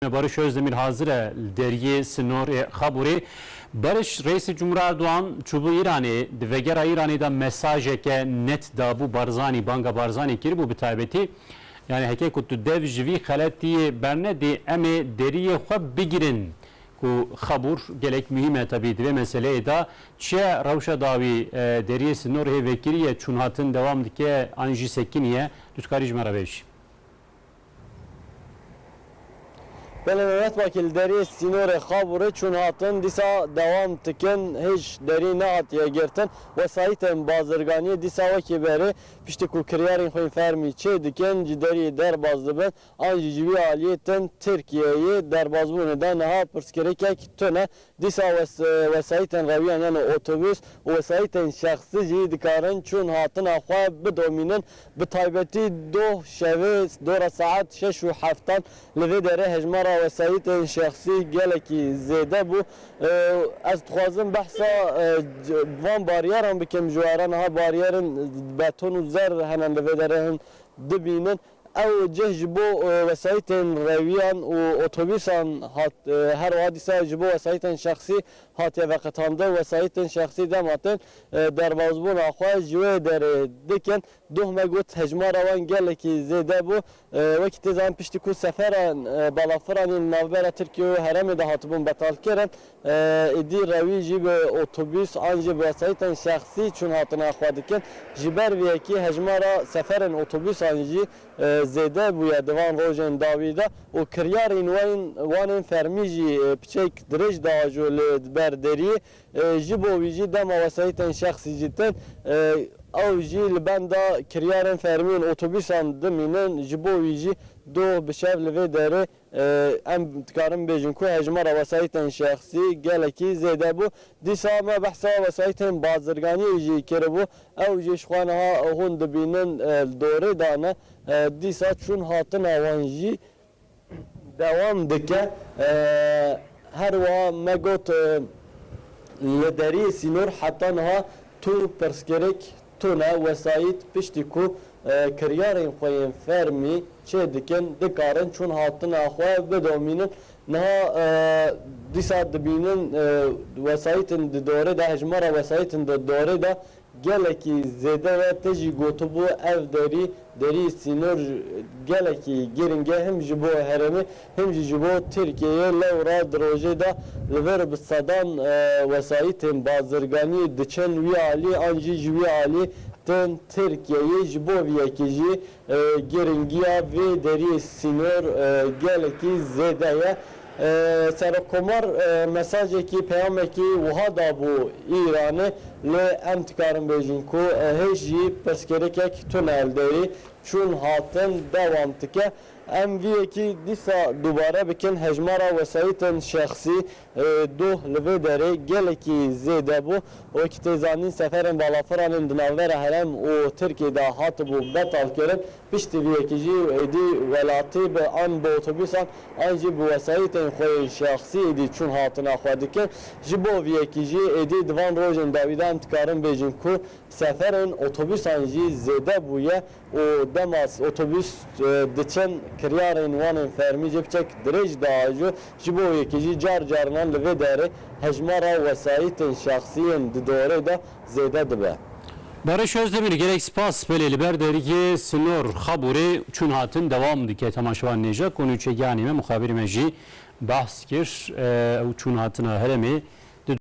Barış Özdemir hazır dergi Sinor Xaburi Barış Reis Cumhur Erdoğan çubu İran'ı vegera İran'da mesajeke net da bu Barzani Banga Barzani kiri bu bitabeti yani heke kutu dev jivi xalati bernedi emi deriye xab bigirin ku xabur gelek mühime tabi ve mesele da çe ravşa davi deriye Sinor vekiriye çunhatın devam dike anji sekiniye tutkaric merabeş. Mehmet Vakil deri Sinor Xaburi çun hatın disa devam tikin hiç deri ne hatiye girtin vesayeten bazırgani disa vaki beri pişti ku kiriyarin xoyin fermi çe diken cideri derbazlı ben anji civi aliyetin Türkiye'yi derbazbunu da neha perskerekek tüne disa vesayeten raviyan yani otobüs vesayeten şahsı civi dikarın çun hatın akwa bidominin bitaybeti do şevi dora saat şeş ve haftan leve dere hecmara وسایت شخصی گلکی زیده بو از خوازم بحثا وان باریران بکم جواران ها باریرن بتون و زر هنن لودرهن دبینن او جه جبو وسایت رویان و اتوبیسان هر حادثه جبو وسایت شخصی هاتیه وقتانده وسایت شخصی دماتن در بازبون آخواه جوه در دکن دوه مگوت هجمار وان گلکی زیده بو وقتی زن پشتی کو سفران بالافران نوبر ترکیه و هرم ده هاتبون بطال کرن ادی روی جیب اتوبیس آنجی وسایت شخصی چون هاتن آخواه دکن جبر ویکی هجمار سفران اتوبیس آنجی زیده بویا دوان روژن داویده و کریارین وان فرمیجی پچک درج داجول بردری جبو ویجی دم وسایت شخصی جتن او جی لبندا کریارن فرمین اتوبیسان دمینن جبو ویجی دو بشر لوی داره ام تکارم بیجن کو هجمار وسایت شخصی گلکی زیده بو دیسا ما بحثا وسایت بازرگانی جی کربو او جی شخوانها هون دبینن دوره دانه دیسا چون هاتن اوانجی دوام دکه هر وا مگوت لدری سینور حتی نها تو پرسکرک تو نه وسایت پشتی کو کریارین خوین فرمی چه دکن دکارن چون هاتن آخواه بدومینن نه دیسا دبینن وسایتن دوره ده هجمارا وسایتن دوره ده geleki zede ve teji gotubu ev deri sinor geleki giringe hem jibo heremi hem jibo Türkiye'ye levra drojeda lever bisadan vesaitin bazırgani diçen vi ali anji jivi ali ten Türkiye'ye jibo viyekiji giringiya ve deri sinor geleki zedeye سرکمر مساجی کی پیامی کی وحدا بو ایرانی لی امتکارم بیشین کو هیچی پسکری که تونل داری چون هاتن دوام تکه ام وی کی دیسا دوباره بکن هجمارا وسایت شخصی دو لوی داره گله کی زیده بو و کتزانی سفرن بالافران دناور هرم و ترکی ده هات بو بطل کرد پشت وی کی جی دی ولاتی به آن با اتوبوسان آنجی بو وسایت خوی شخصی دی چون هاتن آخوادی که جبو وی کی جی دی دوان روزن داویدان تکارن بیجن کو سفرن اتوبوس آنجی زیده بویه و دماس اتوبوس دچن کریارین وانن فرمی جبچک درج داجو جبو یکی جار جارنان لوی داره هجمارا وسایت شخصیین دوره دا زیده دبه. Barış Özdemir gerek spas beleli dergi Sinor Xaburi çun hatın devam dike tamaşavan neja konu çeganime muhabir meji bahs kir çun hatına heremi